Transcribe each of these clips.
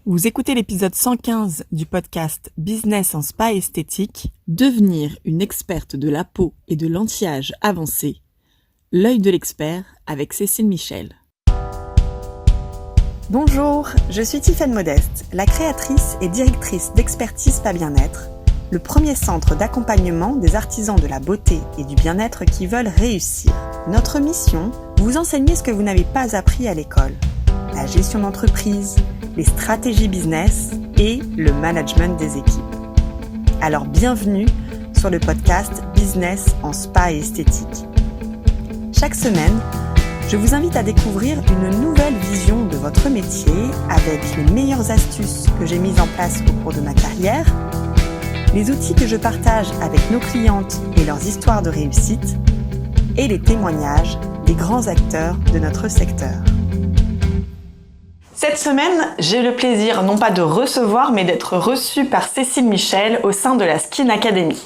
Vous écoutez l'épisode 115 du podcast Business en spa esthétique, devenir une experte de la peau et de l'anti-âge avancé, l'œil de l'expert avec Cécile Michel. Bonjour, je suis Tiffaine Modeste, la créatrice et directrice d'Expertise Spa Bien-être, le premier centre d'accompagnement des artisans de la beauté et du bien-être qui veulent réussir. Notre mission, vous enseigner ce que vous n'avez pas appris à l'école. La gestion d'entreprise, les stratégies business et le management des équipes. Alors bienvenue sur le podcast Business en spa et esthétique. Chaque semaine, je vous invite à découvrir une nouvelle vision de votre métier avec les meilleures astuces que j'ai mises en place au cours de ma carrière, les outils que je partage avec nos clientes et leurs histoires de réussite, et les témoignages des grands acteurs de notre secteur. Cette semaine, j'ai le plaisir non pas de recevoir, mais d'être reçue par Cécile Michel au sein de la Skin Academy.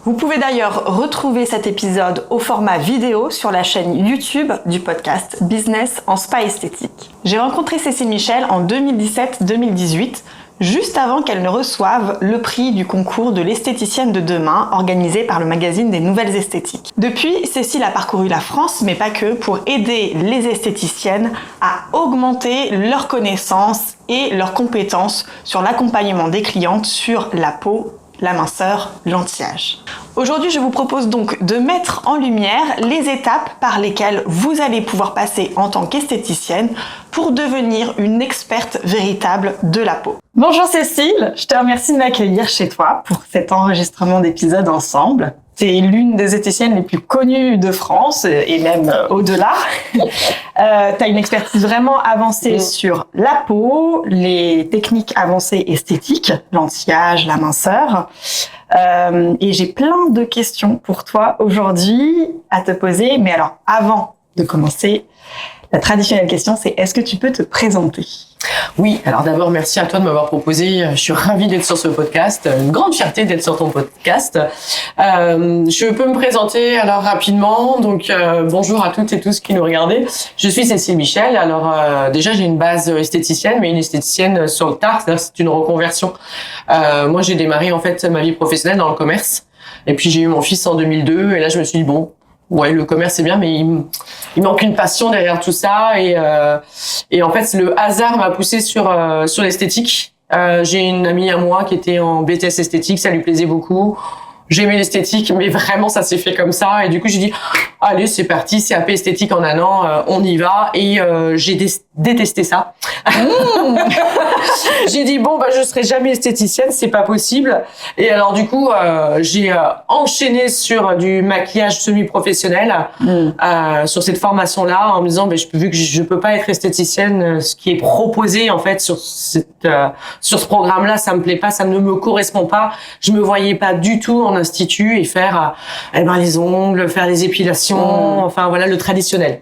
Vous pouvez d'ailleurs retrouver cet épisode au format vidéo sur la chaîne YouTube du podcast Business en spa esthétique. J'ai rencontré Cécile Michel en 2017-2018, juste avant qu'elle ne reçoive le prix du concours de l'esthéticienne de demain organisé par le magazine des Nouvelles Esthétiques. Depuis, Cécile a parcouru la France, mais pas que, pour aider les esthéticiennes à augmenter leurs connaissances et leurs compétences sur l'accompagnement des clientes sur la peau, la minceur, l'anti-âge. Aujourd'hui, je vous propose donc de mettre en lumière les étapes par lesquelles vous allez pouvoir passer en tant qu'esthéticienne pour devenir une experte véritable de la peau. Bonjour Cécile, je te remercie de m'accueillir chez toi pour cet enregistrement d'épisode ensemble. Tu es l'une des esthéticiennes les plus connues de France et même au-delà. Tu as une expertise vraiment avancée sur la peau, les techniques avancées esthétiques, l'anti-âge, la minceur. Et j'ai plein de questions pour toi aujourd'hui à te poser. Mais alors, avant de commencer, la traditionnelle question, c'est est-ce que tu peux te présenter ? Oui, alors d'abord, merci à toi de m'avoir proposé. Je suis ravie d'être sur ce podcast. Une grande fierté d'être sur ton podcast. Je peux me présenter alors rapidement. Donc, bonjour à toutes et tous qui nous regardez. Je suis Cécile Michel. Alors, déjà, j'ai une base esthéticienne, mais une esthéticienne sur le tard. C'est-à-dire c'est une reconversion. Moi, j'ai démarré en fait ma vie professionnelle dans le commerce. Et puis, j'ai eu mon fils en 2002. Et là, je me suis dit, bon, ouais, le commerce c'est bien, mais il manque une passion derrière tout ça et en fait le hasard m'a poussé sur l'esthétique. J'ai une amie à moi qui était en BTS esthétique, ça lui plaisait beaucoup. J'aimais l'esthétique, mais vraiment ça s'est fait comme ça et du coup j'ai dit allez c'est parti, CAP esthétique en un an, on y va et j'ai détesté ça. J'ai dit bon bah je serai jamais esthéticienne, c'est pas possible. Et alors du coup j'ai enchaîné sur du maquillage semi-professionnel sur cette formation là en me disant vu que je peux pas être esthéticienne, ce qui est proposé en fait sur ce programme là ça me plaît pas, ça ne me correspond pas. Je me voyais pas du tout en institut et faire les ongles, faire les épilations, enfin voilà le traditionnel.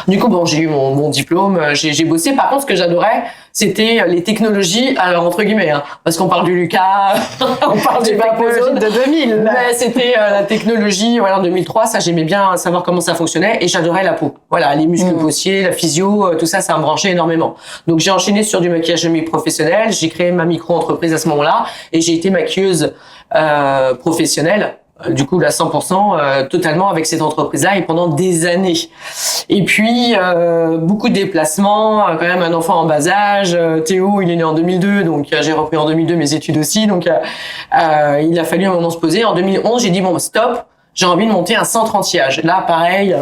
Du coup, bon, j'ai eu mon diplôme, j'ai bossé. Par contre, ce que j'adorais, c'était les technologies, alors entre guillemets, parce qu'on parle du Lucas, on parle du Vaporone de 2000. Mais c'était la technologie, voilà, en 2003, ça j'aimais bien savoir comment ça fonctionnait et j'adorais la peau. Voilà, les muscles paussiers, la physio, tout ça, ça me branchait énormément. Donc j'ai enchaîné sur du maquillage semi-professionnel, j'ai créé ma micro-entreprise à ce moment-là et j'ai été maquilleuse professionnelle. Du coup, là, 100%, totalement avec cette entreprise-là et pendant des années. Et puis, beaucoup de déplacements, quand même un enfant en bas âge. Théo, il est né en 2002, donc j'ai repris en 2002 mes études aussi. Donc, il a fallu un moment se poser. En 2011, j'ai dit, bon, stop, j'ai envie de monter un centre anti-âge. Là, pareil,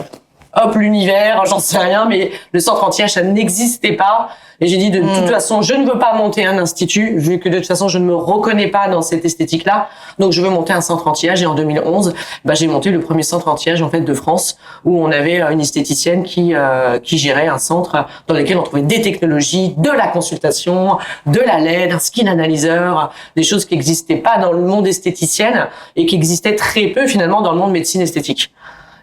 hop, l'univers, j'en sais rien, mais le centre anti-âge, ça n'existait pas. Et j'ai dit, de toute façon, je ne veux pas monter un institut, vu que de toute façon, je ne me reconnais pas dans cette esthétique-là. Donc, je veux monter un centre anti-âge. Et en 2011, j'ai monté le premier centre anti-âge, en fait, de France, où on avait une esthéticienne qui gérait un centre dans lequel on trouvait des technologies, de la consultation, de la LED, un skin analyzer, des choses qui n'existaient pas dans le monde esthéticienne et qui existaient très peu, finalement, dans le monde médecine esthétique.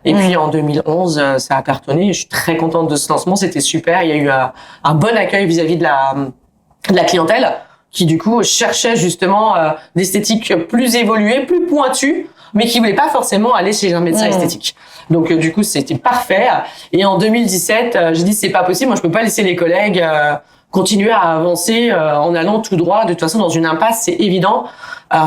Et puis en 2011, ça a cartonné. Je suis très contente de ce lancement, c'était super. Il y a eu un bon accueil vis-à-vis de la clientèle qui du coup cherchait justement des esthétiques plus évoluées, plus pointues, mais qui voulaient pas forcément aller chez un médecin esthétique. Donc du coup, c'était parfait. Et en 2017, j'ai dit c'est pas possible, moi je peux pas laisser les collègues continuer à avancer en allant tout droit. De toute façon, dans une impasse, c'est évident.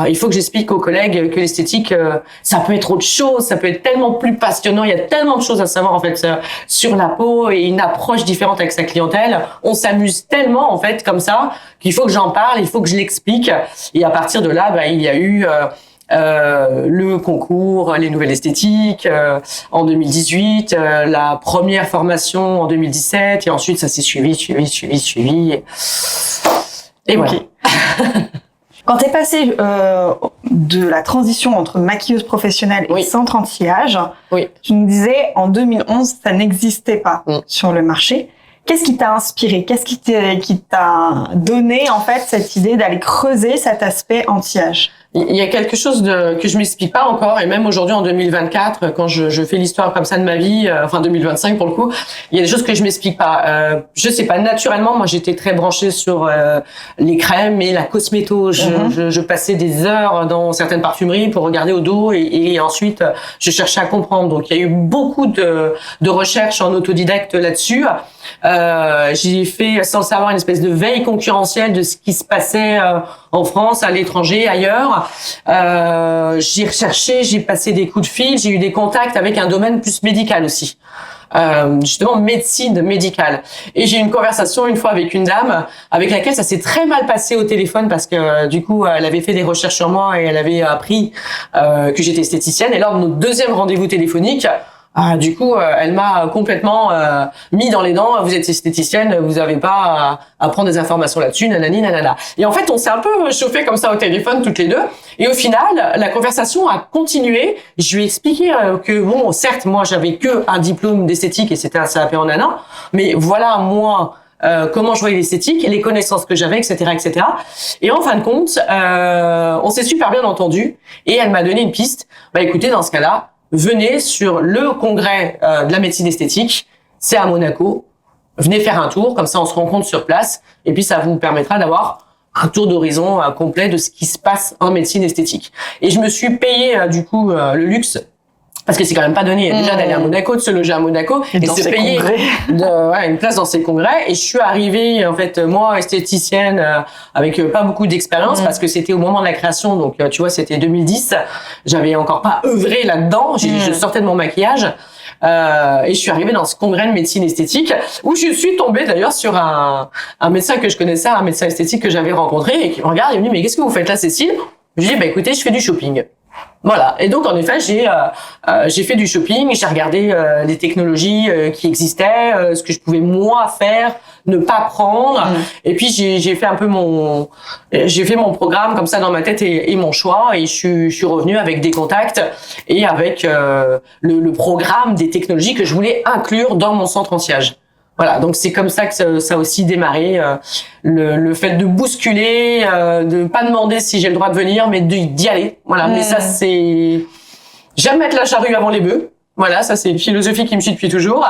Il faut que j'explique aux collègues que l'esthétique, ça peut être autre chose, ça peut être tellement plus passionnant. Il y a tellement de choses à savoir en fait sur la peau et une approche différente avec sa clientèle. On s'amuse tellement en fait comme ça qu'il faut que j'en parle, il faut que je l'explique. Et à partir de là, il y a eu le concours, les nouvelles esthétiques en 2018, la première formation en 2017, et ensuite ça s'est suivi. Et voilà. Okay. Quand tu es passée de la transition entre maquilleuse professionnelle et centre anti-âge, tu nous disais en 2011, ça n'existait pas sur le marché. Qu'est-ce qui t'a inspiré? Qu'est-ce qui t'a donné en fait cette idée d'aller creuser cet aspect anti-âge? Il y a quelque chose que je m'explique pas encore, et même aujourd'hui en 2024, quand je fais l'histoire comme ça de ma vie, enfin 2025 pour le coup, il y a des choses que je m'explique pas. Je sais pas, naturellement, moi j'étais très branchée sur les crèmes et la cosméto. Je passais des heures dans certaines parfumeries pour regarder au dos, et ensuite je cherchais à comprendre. Donc il y a eu beaucoup de recherches en autodidacte là-dessus. J'ai fait, sans le savoir, une espèce de veille concurrentielle de ce qui se passait en France, à l'étranger, ailleurs. J'ai recherché, j'ai passé des coups de fil, j'ai eu des contacts avec un domaine plus médical aussi. Justement médecine médicale. Et j'ai eu une conversation une fois avec une dame avec laquelle ça s'est très mal passé au téléphone parce que du coup elle avait fait des recherches sur moi et elle avait appris que j'étais esthéticienne. Et lors de notre deuxième rendez-vous téléphonique, du coup, elle m'a complètement mis dans les dents. Vous êtes esthéticienne, vous n'avez pas à prendre des informations là-dessus, nanani, nanana. Et en fait, on s'est un peu chauffé comme ça au téléphone toutes les deux. Et au final, la conversation a continué. Je lui ai expliqué que bon, certes, moi, j'avais que un diplôme d'esthétique et c'était un CAP en un an. Mais voilà, moi, comment je voyais l'esthétique, les connaissances que j'avais, etc., etc. Et en fin de compte, on s'est super bien entendu. Et elle m'a donné une piste. Écoutez, dans ce cas-là, venez sur le congrès de la médecine esthétique, c'est à Monaco. Venez faire un tour, comme ça on se rencontre sur place, et puis ça vous permettra d'avoir un tour d'horizon complet de ce qui se passe en médecine esthétique. Et je me suis payé du coup le luxe, parce que c'est quand même pas donné déjà d'aller à Monaco, de se loger à Monaco et se payer une place dans ces congrès. Et je suis arrivée en fait moi esthéticienne avec pas beaucoup d'expérience parce que c'était au moment de la création, donc tu vois c'était 2010. J'avais encore pas œuvré là-dedans. Je sortais de mon maquillage. Et je suis arrivée dans ce congrès de médecine esthétique où je suis tombée d'ailleurs sur un médecin que je connaissais, un médecin esthétique que j'avais rencontré et qui me regarde et me dit mais qu'est-ce que vous faites là Cécile? Je lui dis écoutez je fais du shopping. Voilà. Et donc, en effet, j'ai fait du shopping, j'ai regardé les technologies qui existaient, ce que je pouvais moi faire, ne pas prendre. Et puis, j'ai fait un peu j'ai fait mon programme comme ça dans ma tête et mon choix. Et je suis revenue avec des contacts et avec le programme des technologies que je voulais inclure dans mon centre anti-âge. Voilà, donc c'est comme ça que ça a aussi démarré, le fait de bousculer, de pas demander si j'ai le droit de venir, mais d'y aller. Voilà, mais ça c'est... J'aime mettre la charrue avant les bœufs. Voilà, ça c'est une philosophie qui me suit depuis toujours.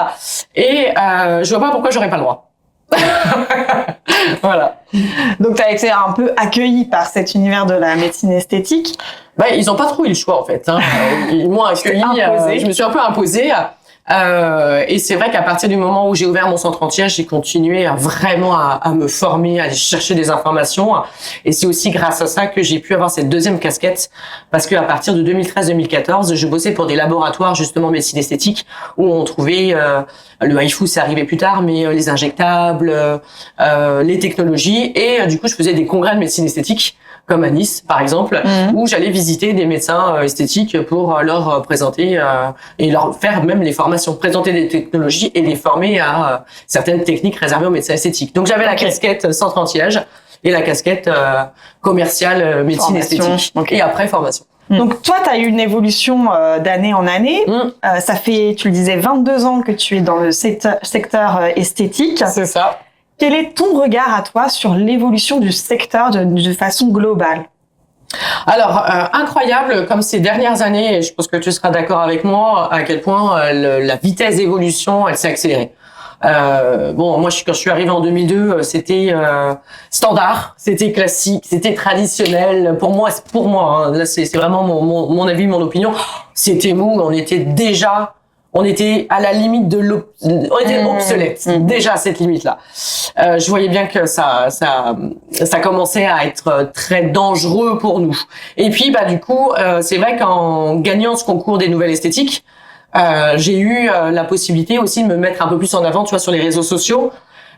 Et je vois pas pourquoi j'aurais pas le droit. Voilà. Donc tu as été un peu accueillie par cet univers de la médecine esthétique. Ils ont pas trop eu le choix en fait. Ils m'ont accueillie, je me suis un peu imposée. Et c'est vrai qu'à partir du moment où j'ai ouvert mon centre anti-âge, j'ai continué vraiment à me former, à aller chercher des informations. Et c'est aussi grâce à ça que j'ai pu avoir cette deuxième casquette, parce qu'à partir de 2013-2014, je bossais pour des laboratoires justement médecine esthétique où on trouvait le HIFU, c'est arrivé plus tard, mais les injectables, les technologies. Et du coup, je faisais des congrès de médecine esthétique, comme à Nice, par exemple, où j'allais visiter des médecins esthétiques pour leur présenter et leur faire même les formations, présenter des technologies et les former à certaines techniques réservées aux médecins esthétiques. Donc j'avais la casquette centre anti-âge et la casquette commerciale médecine esthétique et après formation. Donc toi, tu as eu une évolution d'année en année. Ça fait, tu le disais, 22 ans que tu es dans le secteur esthétique. C'est ça. Quel est ton regard à toi sur l'évolution du secteur de façon globale? Alors, incroyable comme ces dernières années, et je pense que tu seras d'accord avec moi, à quel point la vitesse d'évolution, elle s'est accélérée. Moi, quand je suis arrivée en 2002, c'était standard, c'était classique, c'était traditionnel. Pour moi, là, c'est vraiment mon avis, mon opinion. C'était mou, on était déjà on était à la limite on était obsolète déjà à cette limite-là. Je voyais bien que ça commençait à être très dangereux pour nous. Et puis du coup, c'est vrai qu'en gagnant ce concours des nouvelles esthétiques, j'ai eu la possibilité aussi de me mettre un peu plus en avant, tu vois, sur les réseaux sociaux,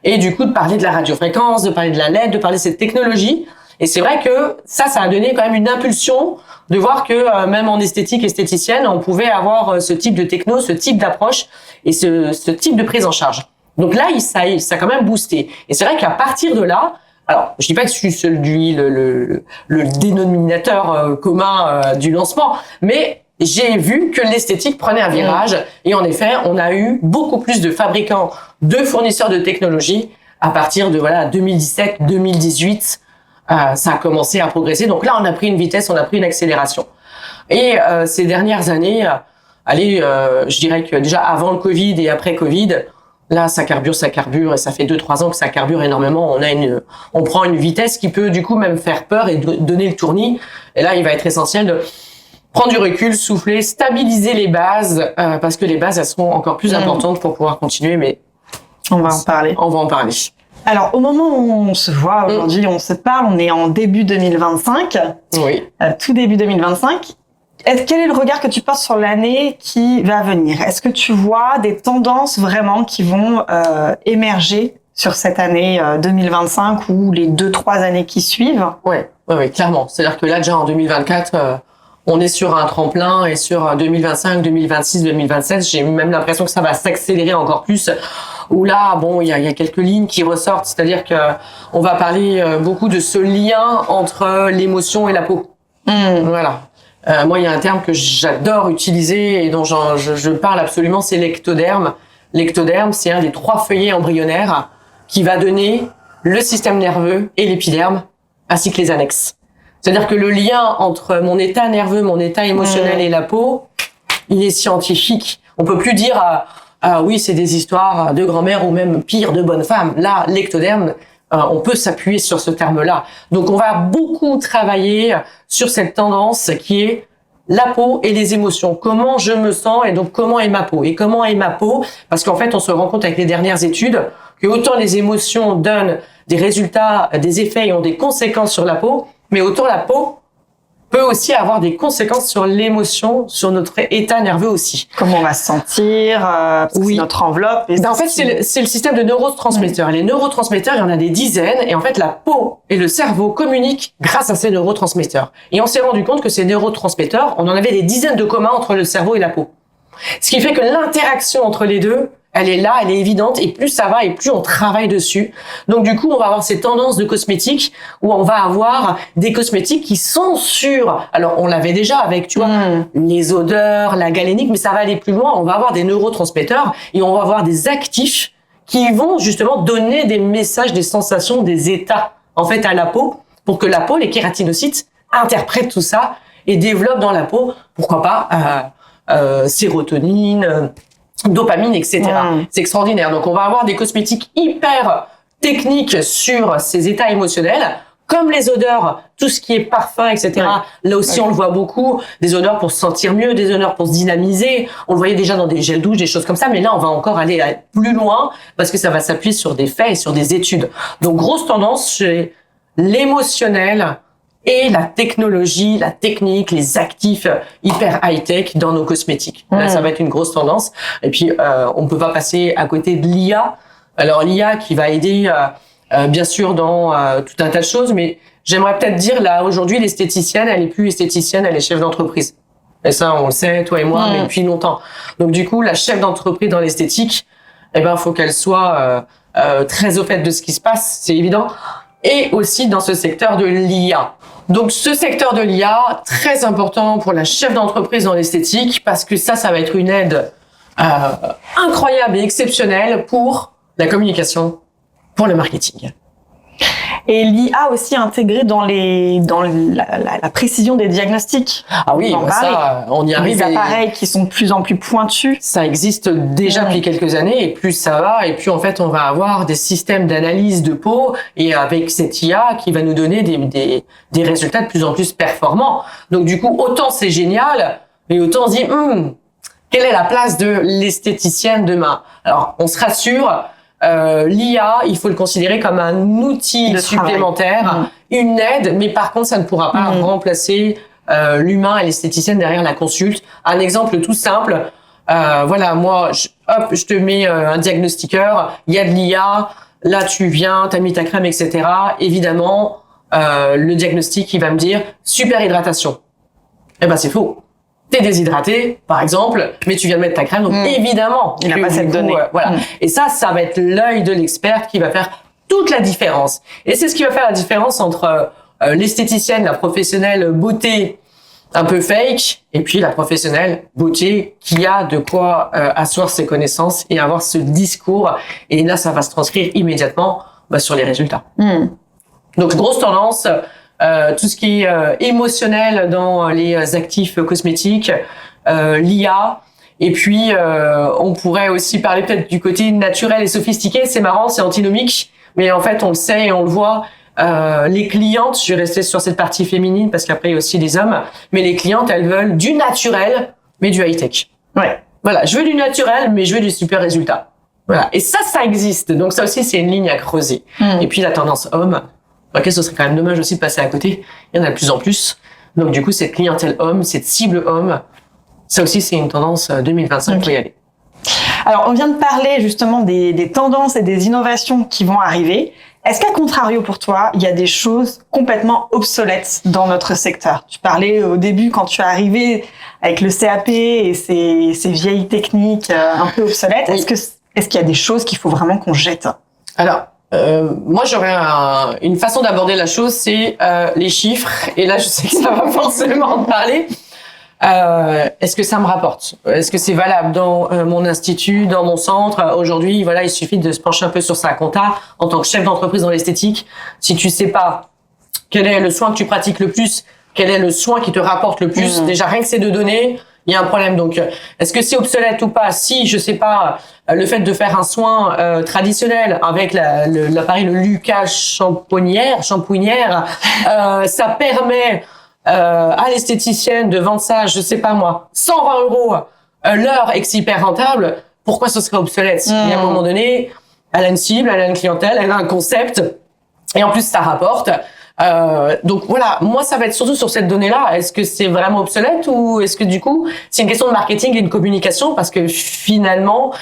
et du coup de parler de la radiofréquence, de parler de la LED, de parler de cette technologie. Et c'est vrai que ça a donné quand même une impulsion de voir que même en esthétique esthéticienne, on pouvait avoir ce type de techno, ce type d'approche et ce type de prise en charge. Donc là, ça a quand même boosté. Et c'est vrai qu'à partir de là, alors je dis pas que je suis celui le dénominateur commun du lancement, mais j'ai vu que l'esthétique prenait un virage et en effet, on a eu beaucoup plus de fabricants, de fournisseurs de technologie à partir de 2017, 2018. Ça a commencé à progresser. Donc là, on a pris une vitesse, on a pris une accélération. Et ces dernières années, je dirais que déjà avant le Covid et après Covid, là, ça carbure et ça fait 2-3 ans que ça carbure énormément. On prend une vitesse qui peut du coup même faire peur et donner le tournis. Et là, il va être essentiel de prendre du recul, souffler, stabiliser les bases, parce que les bases, elles seront encore plus importantes pour pouvoir continuer. Mais on va en parler. On va en parler. Alors, au moment où on se voit aujourd'hui, on se parle, on est en début 2025. Oui. Tout début 2025. Quel est le regard que tu portes sur l'année qui va venir? Est-ce que tu vois des tendances vraiment qui vont émerger sur cette année 2025 ou les 2-3 années qui suivent? Oui, clairement. C'est-à-dire que là, déjà en 2024, on est sur un tremplin et sur 2025, 2026, 2027, j'ai même l'impression que ça va s'accélérer encore plus. Où là, il y a quelques lignes qui ressortent, c'est-à-dire que on va parler beaucoup de ce lien entre l'émotion et la peau. Voilà. Moi, il y a un terme que j'adore utiliser et dont je parle absolument, c'est l'ectoderme. L'ectoderme, c'est un des 3 feuillets embryonnaires qui va donner le système nerveux et l'épiderme, ainsi que les annexes. C'est-à-dire que le lien entre mon état nerveux, mon état émotionnel et la peau, il est scientifique. On peut plus dire ah oui, c'est des histoires de grand-mère ou même pire, de bonnes femmes. Là, l'ectoderme, on peut s'appuyer sur ce terme-là. Donc, on va beaucoup travailler sur cette tendance qui est la peau et les émotions. Comment je me sens et donc comment est ma peau. Et comment est ma peau? Parce qu'en fait, on se rend compte avec les dernières études que autant les émotions donnent des résultats, des effets et ont des conséquences sur la peau, mais autant la peau peut aussi avoir des conséquences sur l'émotion, sur notre état nerveux aussi. Comment on va se sentir, oui. Notre enveloppe. En fait, c'est le système de neurotransmetteurs. Les neurotransmetteurs, il y en a des dizaines. Et en fait, la peau et le cerveau communiquent grâce à ces neurotransmetteurs. Et on s'est rendu compte que ces neurotransmetteurs, on en avait des dizaines de communs entre le cerveau et la peau. Ce qui fait que l'interaction entre les deux, elle est là, elle est évidente, et plus ça va, et plus on travaille dessus. Donc du coup, on va avoir ces tendances de cosmétiques, où on va avoir des cosmétiques qui sont sûrs. Alors, on l'avait déjà avec, tu vois, les odeurs, la galénique, mais ça va aller plus loin. On va avoir des neurotransmetteurs, et on va avoir des actifs qui vont justement donner des messages, des sensations, des états, en fait, à la peau, pour que la peau, les kératinocytes, interprètent tout ça, et développent dans la peau, pourquoi pas, sérotonine, dopamine, etc. C'est extraordinaire. Donc, on va avoir des cosmétiques hyper techniques sur ces états émotionnels, comme les odeurs, tout ce qui est parfum, etc. Là aussi, on le voit beaucoup. Des odeurs pour se sentir mieux, des odeurs pour se dynamiser. On le voyait déjà dans des gels douche, des choses comme ça. Mais là, on va encore aller plus loin parce que ça va s'appuyer sur des faits et sur des études. Donc, grosse tendance chez l'émotionnel et la technologie, la technique, les actifs hyper high-tech dans nos cosmétiques. Là, ça va être une grosse tendance. Et puis, on peut pas passer à côté de l'IA. Alors, l'IA qui va aider, bien sûr, dans tout un tas de choses, mais j'aimerais peut-être dire, là, aujourd'hui, l'esthéticienne, elle est plus esthéticienne, elle est chef d'entreprise. Et ça, on le sait, toi et moi, mais depuis longtemps. Donc, du coup, la chef d'entreprise dans l'esthétique, faut qu'elle soit très au fait de ce qui se passe, c'est évident. Et aussi dans ce secteur de l'IA. Donc, ce secteur de l'IA, très important pour la chef d'entreprise dans l'esthétique, parce que ça va être une aide incroyable et exceptionnelle pour la communication, pour le marketing. Et l'IA aussi intégrée dans la précision des diagnostics. Ah oui, ça, on y arrive. Les appareils qui sont de plus en plus pointus. Ça existe déjà depuis quelques années, et plus ça va, et plus en fait on va avoir des systèmes d'analyse de peau, et avec cette IA qui va nous donner des résultats de plus en plus performants. Donc du coup, autant c'est génial, mais autant on se dit, quelle est la place de l'esthéticienne demain? Alors, on se rassure, l'IA, il faut le considérer comme un outil supplémentaire, une aide, mais par contre, ça ne pourra pas remplacer l'humain et l'esthéticienne derrière la consulte. Un exemple tout simple, voilà, moi, je te mets un diagnostiqueur, il y a de l'IA, là tu viens, t'as mis ta crème, etc. Évidemment, le diagnostic, il va me dire super hydratation. Eh ben c'est faux. T'es déshydraté, par exemple, mais tu viens de mettre ta crème, donc évidemment, il n'a pas cette donnée. Voilà. Et ça va être l'œil de l'expert qui va faire toute la différence. Et c'est ce qui va faire la différence entre l'esthéticienne, la professionnelle beauté un peu fake, et puis la professionnelle beauté qui a de quoi asseoir ses connaissances et avoir ce discours. Et là, ça va se transcrire immédiatement sur les résultats. Donc, grosse tendance, tout ce qui est émotionnel dans les actifs cosmétiques, l'IA. Et puis, on pourrait aussi parler peut-être du côté naturel et sophistiqué. C'est marrant, c'est antinomique, mais en fait, on le sait et on le voit. Les clientes, je vais rester sur cette partie féminine parce qu'après il y a aussi les hommes, mais les clientes, elles veulent du naturel, mais du high-tech. Ouais. Voilà, je veux du naturel, mais je veux du super résultat. Voilà. Et ça existe. Donc ça aussi, c'est une ligne à creuser. Et puis la tendance homme, ce serait quand même dommage aussi de passer à côté. Il y en a de plus en plus. Donc du coup, cette clientèle homme, cette cible homme, ça aussi, c'est une tendance 2025 pour y aller. Alors, on vient de parler justement des tendances et des innovations qui vont arriver. Est-ce qu'à contrario pour toi, il y a des choses complètement obsolètes dans notre secteur? Tu parlais au début quand tu es arrivé avec le CAP et ces vieilles techniques un peu obsolètes. Oui. Est-ce qu'il y a des choses qu'il faut vraiment qu'on jette? Alors, moi j'aurais une façon d'aborder la chose, c'est les chiffres. Et là, je sais que ça va forcément te parler. Est-ce que ça me rapporte? Est-ce que c'est valable dans mon institut, dans mon centre? Aujourd'hui, voilà, il suffit de se pencher un peu sur sa compta en tant que chef d'entreprise dans l'esthétique. Si tu sais pas quel est le soin que tu pratiques le plus, quel est le soin qui te rapporte le plus, déjà rien que ces deux données, il y a un problème. Donc, est-ce que c'est obsolète ou pas? Si, je sais pas, le fait de faire un soin traditionnel avec l'appareil, le Lucas shampouinière, ça permet à l'esthéticienne de vendre ça, je sais pas moi, 120 € l'heure et que c'est hyper rentable, pourquoi ce serait obsolète? Il y a un moment donné, elle a une cible, elle a une clientèle, elle a un concept, et en plus ça rapporte. Donc voilà, moi ça va être surtout sur cette donnée-là. Est-ce que c'est vraiment obsolète ou est-ce que du coup c'est une question de marketing et de communication, parce que finalement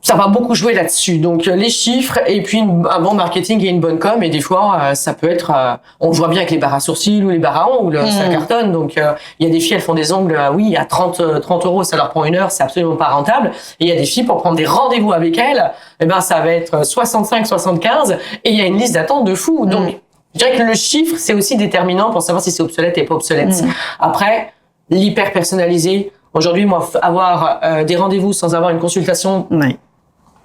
ça va beaucoup jouer là-dessus. Donc les chiffres et puis un bon marketing et une bonne com. Et des fois, ça peut être, on le voit bien avec les barres à sourcils ou les barres à ongles, ça cartonne. Donc il y a des filles, elles font des ongles, oui, à 30 €, ça leur prend 1 heure, c'est absolument pas rentable. Et il y a des filles, pour prendre des rendez-vous avec elles, eh ben ça va être 65, 75, et il y a une liste d'attente de fou. Donc je dirais que le chiffre, c'est aussi déterminant pour savoir si c'est obsolète et pas obsolète. Après, l'hyper personnalisé. Aujourd'hui, moi, avoir des rendez-vous sans avoir une consultation.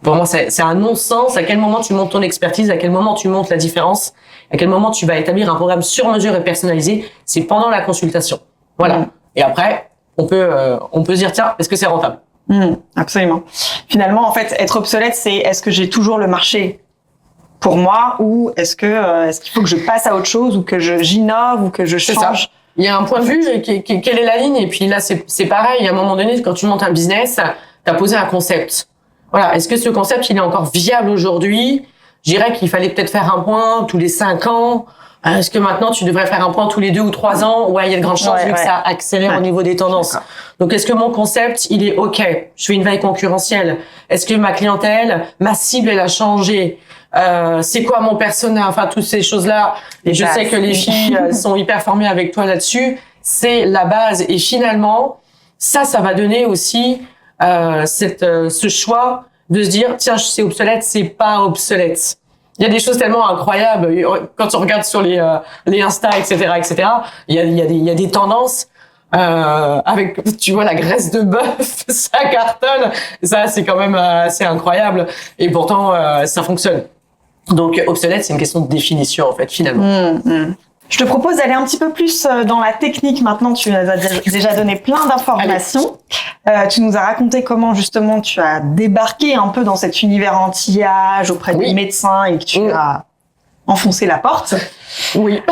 Pour moi, c'est un non-sens. À quel moment tu montes ton expertise, à quel moment tu montes la différence, à quel moment tu vas établir un programme sur mesure et personnalisé, c'est pendant la consultation. Voilà. Et après, on peut se dire, tiens, est-ce que c'est rentable? Absolument. Finalement, en fait, être obsolète, c'est est-ce que j'ai toujours le marché pour moi, ou est-ce qu'il faut que je passe à autre chose, ou que j'innove, ou que je change? Il y a un point de vue, quelle est la ligne? Et puis là, c'est pareil. À un moment donné, quand tu montes un business, t'as posé un concept. Voilà. Est-ce que ce concept, il est encore viable aujourd'hui? Je dirais qu'il fallait peut-être faire un point tous les 5 ans. Est-ce que maintenant, tu devrais faire un point tous les 2 ou 3 ans? Ouais, il y a de grandes chances vu que ça accélère au niveau des tendances. Donc, est-ce que mon concept, il est OK? Je fais une veille concurrentielle. Est-ce que ma clientèle, ma cible, elle a changé? C'est quoi mon persona? Enfin, toutes ces choses-là. Et je sais que les filles sont hyper formées avec toi là-dessus. C'est la base. Et finalement, ça va donner aussi ce choix de se dire, tiens, c'est obsolète, c'est pas obsolète. Il y a des choses tellement incroyables quand on regarde sur les Insta, etc. Il y a des tendances avec, tu vois, la graisse de bœuf, ça cartonne. Ça, c'est quand même assez incroyable. Et pourtant, ça fonctionne. Donc, obsolète, c'est une question de définition, en fait, finalement. Je te propose d'aller un petit peu plus dans la technique. Maintenant, tu nous as déjà donné plein d'informations. Tu nous as raconté comment, justement, tu as débarqué un peu dans cet univers anti-âge auprès des médecins et que tu as enfoncer la porte. Oui.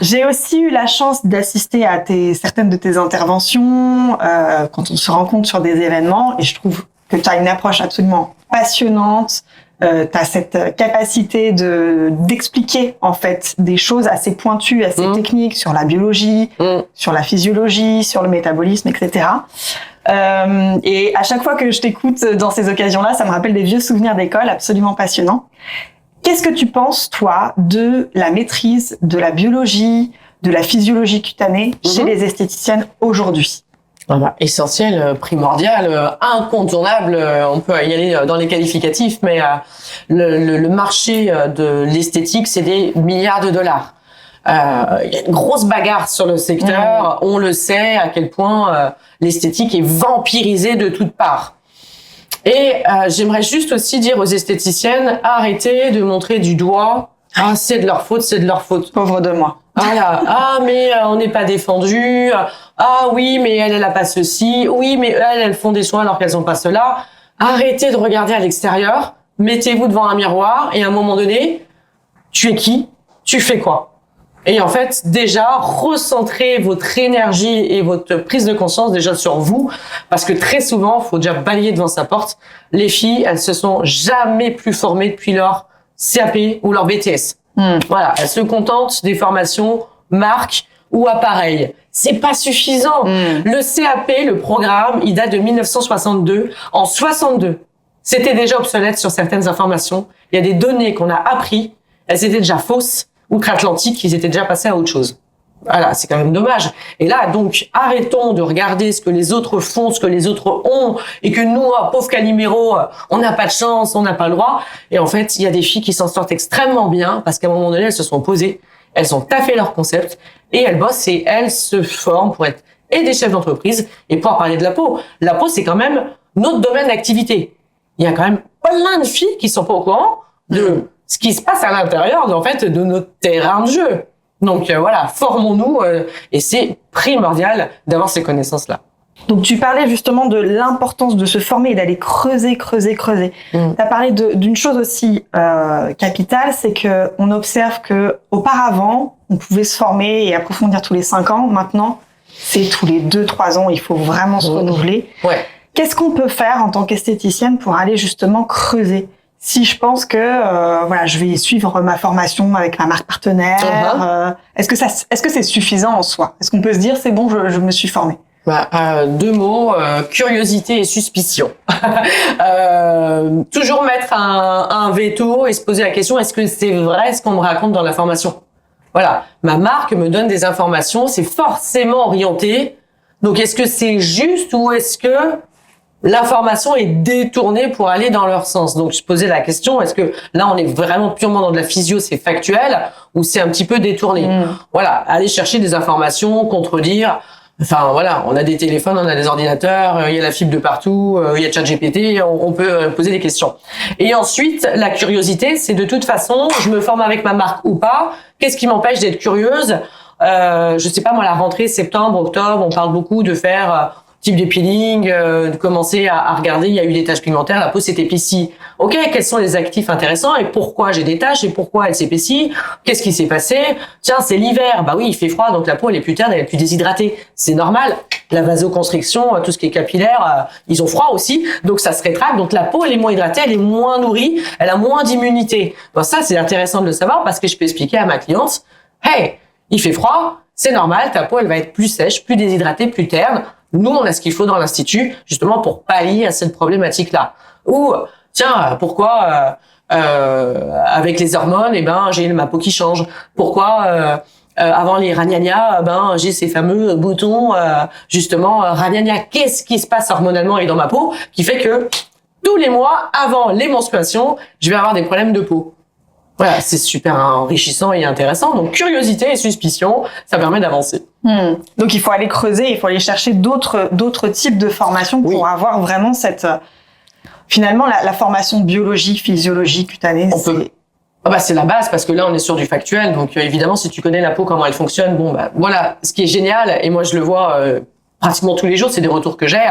J'ai aussi eu la chance d'assister à certaines de tes interventions quand on se rencontre sur des événements, et je trouve que tu as une approche absolument passionnante. Tu as cette capacité d'expliquer en fait des choses assez pointues, assez techniques sur la biologie, sur la physiologie, sur le métabolisme, etc. Et à chaque fois que je t'écoute dans ces occasions-là, ça me rappelle des vieux souvenirs d'école absolument passionnants. Qu'est-ce que tu penses, toi, de la maîtrise de la biologie, de la physiologie cutanée chez les esthéticiennes aujourd'hui? Essentiel, primordial, incontournable. On peut y aller dans les qualificatifs, mais le marché de l'esthétique, c'est des milliards de dollars. Il y a une grosse bagarre sur le secteur. On le sait à quel point l'esthétique est vampirisée de toutes parts. Et j'aimerais juste aussi dire aux esthéticiennes, arrêtez de montrer du doigt. Ah, c'est de leur faute, c'est de leur faute. Pauvre de moi. Voilà. Ah, mais on n'est pas défendu. Ah oui, mais elle a pas ceci. Oui, mais elles font des soins alors qu'elles ont pas cela. Arrêtez de regarder à l'extérieur. Mettez-vous devant un miroir et à un moment donné, tu es qui? Tu fais quoi? Et en fait, déjà, recentrez votre énergie et votre prise de conscience déjà sur vous, parce que très souvent, faut déjà balayer devant sa porte. Les filles, elles se sont jamais plus formées depuis leur CAP ou leur BTS. Voilà, elles se contentent des formations marque ou appareil. C'est pas suffisant. Le CAP, le programme, il date de 1962. En 62, c'était déjà obsolète sur certaines informations. Il y a des données qu'on a appris, elles étaient déjà fausses. Outre-Atlantique, ils étaient déjà passés à autre chose. Voilà, c'est quand même dommage. Et là, donc, arrêtons de regarder ce que les autres font, ce que les autres ont, et que nous, pauvres caliméros, on n'a pas de chance, on n'a pas le droit. Et en fait, il y a des filles qui s'en sortent extrêmement bien, parce qu'à un moment donné, elles se sont posées, elles ont taffé leur concept, et elles bossent et elles se forment pour être et des chefs d'entreprise, et pouvoir parler de la peau. La peau, c'est quand même notre domaine d'activité. Il y a quand même plein de filles qui sont pas au courant de ce qui se passe à l'intérieur, en fait, de notre terrain de jeu. Donc voilà, formons-nous et c'est primordial d'avoir ces connaissances-là. Donc tu parlais justement de l'importance de se former et d'aller creuser. Tu as parlé d'une chose aussi capitale, c'est que on observe que auparavant, on pouvait se former et approfondir tous les 5 ans. Maintenant, c'est tous les 2-3 ans, il faut vraiment se renouveler. Ouais. Qu'est-ce qu'on peut faire en tant qu'esthéticienne pour aller justement creuser? Si je pense que voilà, je vais suivre ma formation avec ma marque partenaire, est-ce que c'est suffisant en soi? Est-ce qu'on peut se dire c'est bon, je me suis formée? 2 mots, curiosité et suspicion. Toujours mettre un veto et se poser la question, est-ce que c'est vrai ce qu'on me raconte dans la formation? Voilà, ma marque me donne des informations, c'est forcément orienté. Donc est-ce que c'est juste ou est-ce que l'information est détournée pour aller dans leur sens? Donc, je posais la question, est-ce que là, on est vraiment purement dans de la physio, c'est factuel, ou c'est un petit peu détourné? Voilà, aller chercher des informations, contredire. Enfin, voilà, on a des téléphones, on a des ordinateurs, il y a la fibre de partout, il y a ChatGPT, on peut poser des questions. Et ensuite, la curiosité, c'est de toute façon, je me forme avec ma marque ou pas, qu'est-ce qui m'empêche d'être curieuse? Je sais pas, moi, la rentrée, septembre, octobre, on parle beaucoup de faire type de peeling, de commencer à regarder, il y a eu des taches pigmentaires, la peau s'épaissit. Ok, quels sont les actifs intéressants et pourquoi j'ai des taches et pourquoi elle s'épaissit? Qu'est-ce qui s'est passé? Tiens, c'est l'hiver. Bah oui, il fait froid, donc la peau elle est plus terne, elle est plus déshydratée. C'est normal. La vasoconstriction, tout ce qui est capillaire, ils ont froid aussi, donc ça se rétracte. Donc la peau elle est moins hydratée, elle est moins nourrie, elle a moins d'immunité. Bon, ça c'est intéressant de le savoir parce que je peux expliquer à ma cliente, hey, il fait froid, c'est normal, ta peau elle va être plus sèche, plus déshydratée, plus terne. Nous, on a ce qu'il faut dans l'institut, justement, pour pallier à cette problématique-là. Ou, tiens, pourquoi, avec les hormones, j'ai ma peau qui change? Pourquoi, avant les ragnagnas, j'ai ces fameux boutons, justement, ragnagnas. Qu'est-ce qui se passe hormonalement et dans ma peau qui fait que tous les mois, avant les menstruations, je vais avoir des problèmes de peau? Voilà, c'est super enrichissant et intéressant. Donc, curiosité et suspicion, ça permet d'avancer. Donc, il faut aller creuser, il faut aller chercher d'autres types de formations pour avoir vraiment cette... Finalement, la formation biologie, physiologie, cutanée, c'est la base parce que là, on est sur du factuel. Donc, évidemment, si tu connais la peau, comment elle fonctionne, voilà. Ce qui est génial, et moi, je le vois pratiquement tous les jours, c'est des retours que j'ai.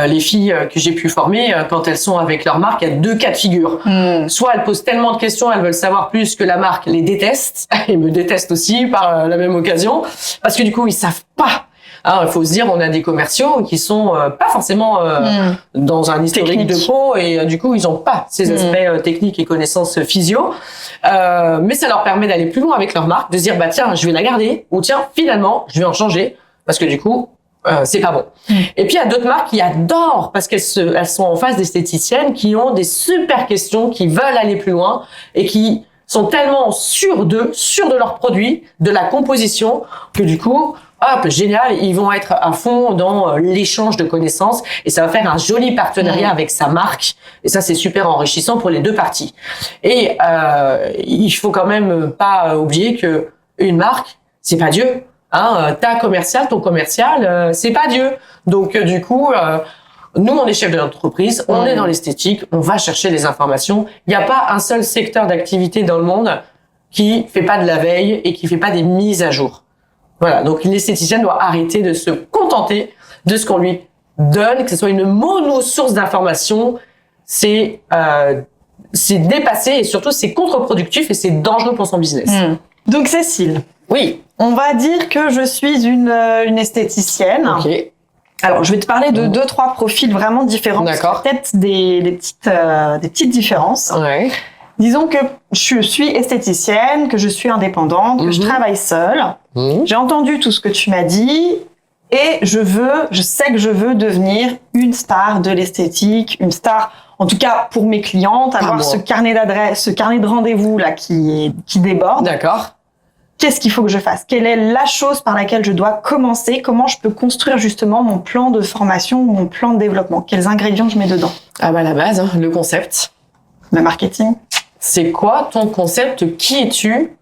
les filles que j'ai pu former, quand elles sont avec leur marque, il y a 2 cas de figure. Soit elles posent tellement de questions, elles veulent savoir plus que la marque les déteste, et me déteste aussi par la même occasion, parce que du coup, ils savent pas. Alors, il faut se dire, on a des commerciaux qui sont pas forcément dans un historique de pro, et du coup, ils ont pas ces aspects techniques et connaissances physio. Mais ça leur permet d'aller plus loin avec leur marque, de se dire, bah tiens, je vais la garder, ou tiens, finalement, je vais en changer, parce que du coup, c'est pas bon. Et puis il y a d'autres marques qui adorent parce qu'elles sont en face d'esthéticiennes qui ont des super questions, qui veulent aller plus loin et qui sont tellement sûres de leurs produits, de la composition, que du coup, hop, génial, ils vont être à fond dans l'échange de connaissances et ça va faire un joli partenariat avec sa marque. Et ça, c'est super enrichissant pour les 2 parties. Et il faut quand même pas oublier que une marque, c'est pas Dieu. Ta commercial, ton commercial, c'est pas Dieu. Donc du coup, nous on est chef de l'entreprise, on est dans l'esthétique, on va chercher les informations. Il n'y a pas un seul secteur d'activité dans le monde qui fait pas de la veille et qui fait pas des mises à jour. Voilà. Donc l'esthéticienne doit arrêter de se contenter de ce qu'on lui donne, que ce soit une mono-source d'information. C'est dépassé et surtout c'est contre-productif et c'est dangereux pour son business. Donc Cécile. Oui. On va dire que je suis une esthéticienne. Ok. Alors, je vais te parler de 2-3 profils vraiment différents. D'accord. Peut-être des petites différences. Ouais. Disons que je suis esthéticienne, que je suis indépendante, que je travaille seule. J'ai entendu tout ce que tu m'as dit et je sais que je veux devenir une star de l'esthétique, une star, en tout cas pour mes clientes, avoir ce carnet d'adresses, ce carnet de rendez-vous là qui déborde. D'accord. Qu'est-ce qu'il faut que je fasse? Quelle est la chose par laquelle je dois commencer? Comment je peux construire justement mon plan de formation, mon plan de développement? Quels ingrédients je mets dedans? Ah bah la base, le concept. Le marketing. C'est quoi ton concept? Qui es-tu?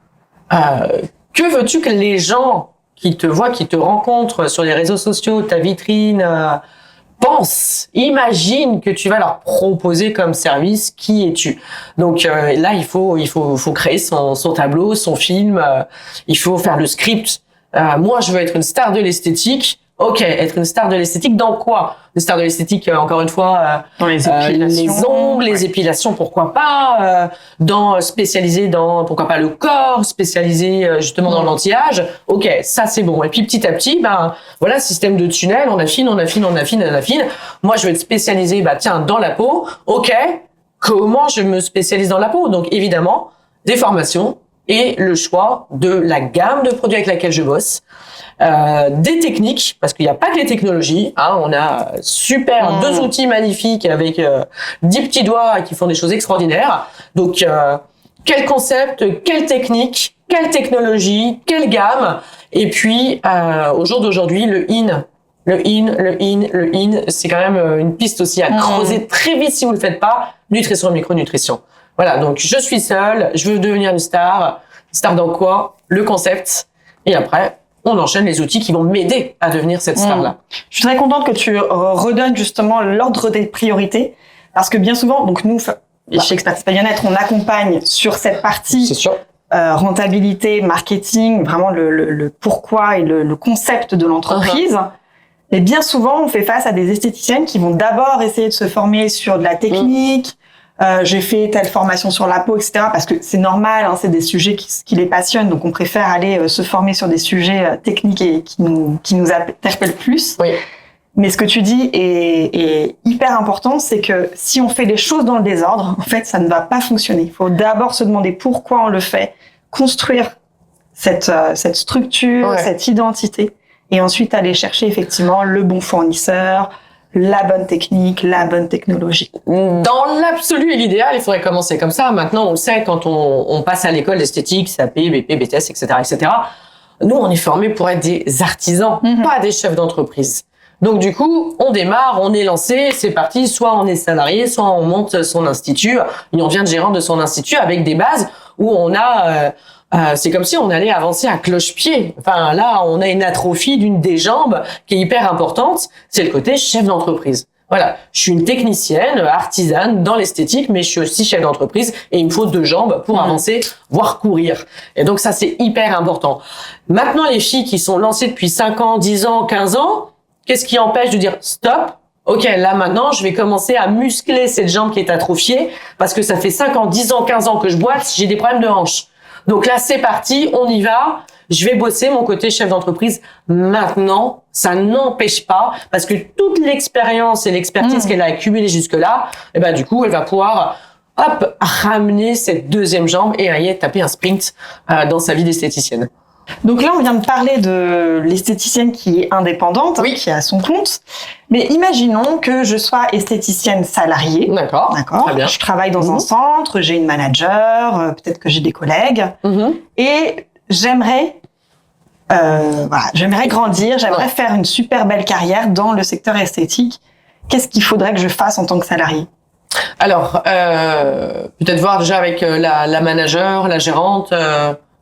Que veux-tu que les gens qui te voient, qui te rencontrent sur les réseaux sociaux, ta vitrine, pense, imagine que tu vas leur proposer comme service, qui es-tu? Donc là, il faut créer son tableau, son film, il faut faire le script. Moi, je veux être une star de l'esthétique. Ok, être une star de l'esthétique dans quoi? Une star de l'esthétique, encore une fois, dans les épilations, les ongles, les épilations, pourquoi pas, spécialisé dans, pourquoi pas le corps, spécialisé justement dans l'anti-âge. Ok, ça c'est bon. Et puis petit à petit, voilà, système de tunnel, on affine. Moi, je vais être spécialisé, dans la peau. Ok, comment je me spécialise dans la peau? Donc évidemment, des formations et le choix de la gamme de produits avec laquelle je bosse. Des techniques, parce qu'il n'y a pas que les technologies, on a super 2 outils magnifiques avec 10 petits doigts qui font des choses extraordinaires. Donc quel concept, quelle technique, quelle technologie, quelle gamme, et puis au jour d'aujourd'hui le in, c'est quand même une piste aussi à creuser très vite si vous le faites pas. Nutrition et micronutrition. Voilà, donc je suis seule, je veux devenir une star dans quoi? Le concept, et après on enchaîne les outils qui vont m'aider à devenir cette star-là. Je suis très contente que tu redonnes justement l'ordre des priorités, parce que bien souvent, donc nous, chez Expertise Bien-être, on accompagne sur cette partie rentabilité, marketing, vraiment le pourquoi et le concept de l'entreprise. Et bien souvent, on fait face à des esthéticiennes qui vont d'abord essayer de se former sur de la technique, j'ai fait telle formation sur la peau, etc. Parce que c'est normal, c'est des sujets qui les passionnent, donc on préfère aller se former sur des sujets techniques et qui nous interpellent plus. Oui. Mais ce que tu dis est hyper important, c'est que si on fait les choses dans le désordre, en fait, ça ne va pas fonctionner. Il faut d'abord se demander pourquoi on le fait, construire cette structure, cette identité, et ensuite aller chercher effectivement le bon fournisseur, la bonne technique, la bonne technologie. Dans l'absolu et l'idéal, il faudrait commencer comme ça. Maintenant, on le sait, quand on passe à l'école d'esthétique, SAP, BP, BTS, etc., nous, on est formés pour être des artisans, pas des chefs d'entreprise. Donc, du coup, on démarre, on est lancé, c'est parti. Soit on est salarié, soit on monte son institut et on devient gérant de son institut avec des bases où on a... c'est comme si on allait avancer à cloche-pied. Enfin, là, on a une atrophie d'une des jambes qui est hyper importante. C'est le côté chef d'entreprise. Voilà. Je suis une technicienne, artisane dans l'esthétique, mais je suis aussi chef d'entreprise et il me faut 2 jambes pour avancer, voire courir. Et donc, ça, c'est hyper important. Maintenant, les filles qui sont lancées depuis 5 ans, 10 ans, 15 ans, qu'est-ce qui empêche de dire stop? ok, là maintenant, je vais commencer à muscler cette jambe qui est atrophiée parce que ça fait 5 ans, 10 ans, 15 ans que je boite, j'ai des problèmes de hanche. Donc là, c'est parti, on y va. Je vais bosser mon côté chef d'entreprise. Maintenant, ça n'empêche pas, parce que toute l'expérience et l'expertise qu'elle a accumulée jusque-là, eh ben, du coup, elle va pouvoir, ramener cette deuxième jambe et aller taper un sprint, dans sa vie d'esthéticienne. Donc là, on vient de parler de l'esthéticienne qui est indépendante, Oui. qui a son compte. Mais imaginons que je sois esthéticienne salariée. D'accord. Très bien. Je travaille dans un centre, j'ai une manager, peut-être que j'ai des collègues. Et j'aimerais grandir, j'aimerais faire une super belle carrière dans le secteur esthétique. Qu'est-ce qu'il faudrait que je fasse en tant que salariée? Alors, peut-être voir déjà avec la manager, la gérante,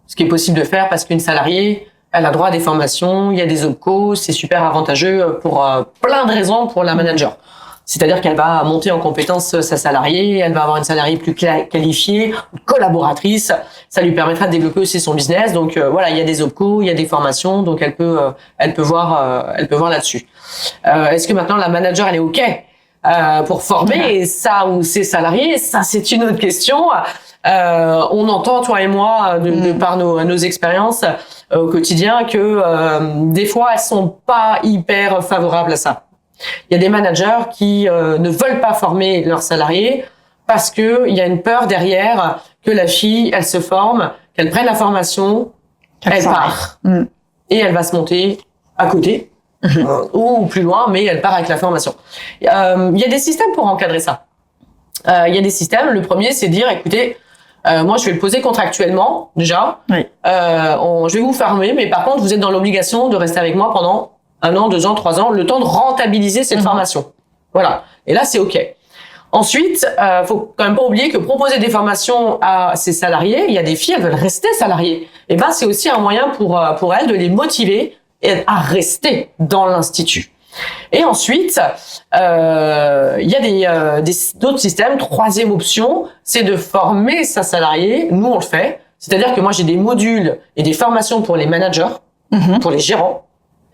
ce qui est possible de faire, parce qu'une salariée, elle a droit à des formations, il y a des OPCO, c'est super avantageux pour plein de raisons pour la manager. C'est-à-dire qu'elle va monter en compétence sa salariée, elle va avoir une salariée plus qualifiée, collaboratrice, ça lui permettra de développer aussi son business. Donc voilà, il y a des OPCO, il y a des formations, donc elle peut voir là-dessus. Est-ce que maintenant la manager elle est OK pour former ça ou ses salariés? Ça c'est une autre question. On entend, toi et moi, de par nos expériences au quotidien, que des fois elles sont pas hyper favorables à ça. Il y a des managers qui ne veulent pas former leurs salariés parce que il y a une peur derrière que la fille, elle se forme, qu'elle prenne la formation, elle part et elle va se monter à côté ou plus loin, mais elle part avec la formation. Il y a des systèmes pour encadrer ça. Il y a des systèmes. Le premier, c'est de dire, écoutez, moi, je vais le poser contractuellement déjà. Oui. Je vais vous former, mais par contre, vous êtes dans l'obligation de rester avec moi pendant 1 an, 2 ans, 3 ans, le temps de rentabiliser cette formation. Voilà. Et là, c'est OK. Ensuite, faut quand même pas oublier que proposer des formations à ses salariés, il y a des filles, elles veulent rester salariées. Et ben, c'est aussi un moyen pour elles de les motiver à rester dans l'institut. Et ensuite, il y a d'autres systèmes. Troisième option, c'est de former sa salariée. Nous, on le fait. C'est-à-dire que moi, j'ai des modules et des formations pour les managers, pour les gérants,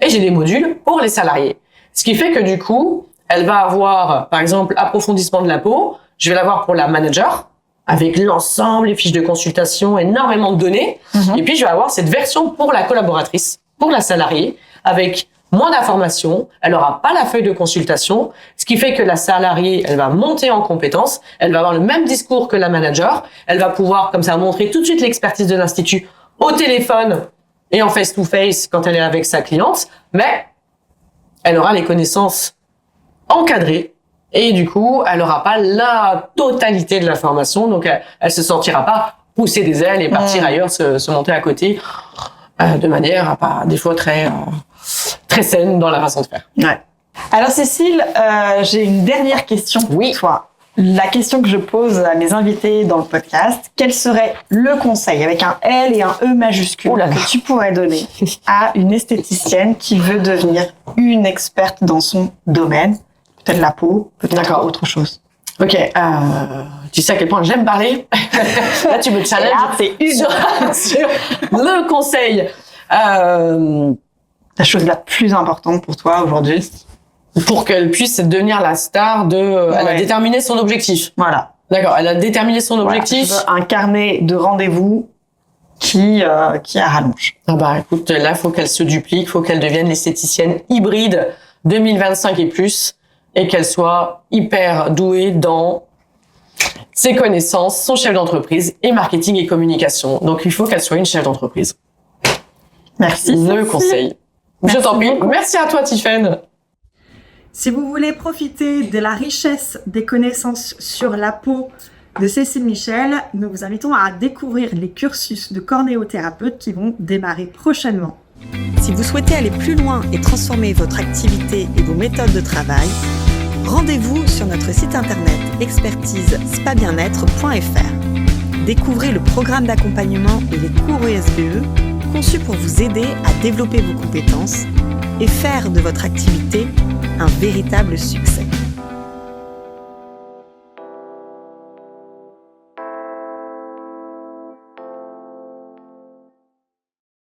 et j'ai des modules pour les salariés. Ce qui fait que du coup, elle va avoir, par exemple, approfondissement de la peau. Je vais l'avoir pour la manager, avec l'ensemble, les fiches de consultation, énormément de données. Et puis, je vais avoir cette version pour la collaboratrice, pour la salariée, avec moins d'informations, elle n'aura pas la feuille de consultation, ce qui fait que la salariée, elle va monter en compétence, elle va avoir le même discours que la manager, elle va pouvoir comme ça montrer tout de suite l'expertise de l'institut au téléphone et en face-to-face quand elle est avec sa cliente, mais elle aura les connaissances encadrées et du coup, elle n'aura pas la totalité de la formation, donc elle se sentira pas pousser des ailes et partir ailleurs, se monter à côté de manière des fois très saine dans la façon de faire. Ouais. Alors Cécile, j'ai une dernière question pour toi. La question que je pose à mes invités dans le podcast, quel serait le conseil avec un L et un E majuscule que tu pourrais donner à une esthéticienne qui veut devenir une experte dans son domaine? Peut-être la peau, peut-être autre chose. Ok, tu sais à quel point j'aime parler. Là, tu me challenges. C'est sur le conseil. La chose la plus importante pour toi aujourd'hui? Pour qu'elle puisse devenir la star elle a déterminé son objectif. Voilà. D'accord, elle a déterminé son objectif. Je veux un carnet de rendez-vous qui à rallonge. Ah bah écoute, là, faut qu'elle se duplique, faut qu'elle devienne l'esthéticienne hybride 2025 et plus, et qu'elle soit hyper douée dans ses connaissances, son chef d'entreprise et marketing et communication. Donc il faut qu'elle soit une chef d'entreprise. Merci. Le conseil. Je t'en prie. Merci à toi, Tiffaine. Si vous voulez profiter de la richesse des connaissances sur la peau de Cécile Michel, nous vous invitons à découvrir les cursus de cornéothérapeute qui vont démarrer prochainement. Si vous souhaitez aller plus loin et transformer votre activité et vos méthodes de travail, rendez-vous sur notre site internet expertise-spa-bien-être.fr. Découvrez le programme d'accompagnement et les cours ESBE conçus pour vous aider à développer vos compétences et faire de votre activité un véritable succès.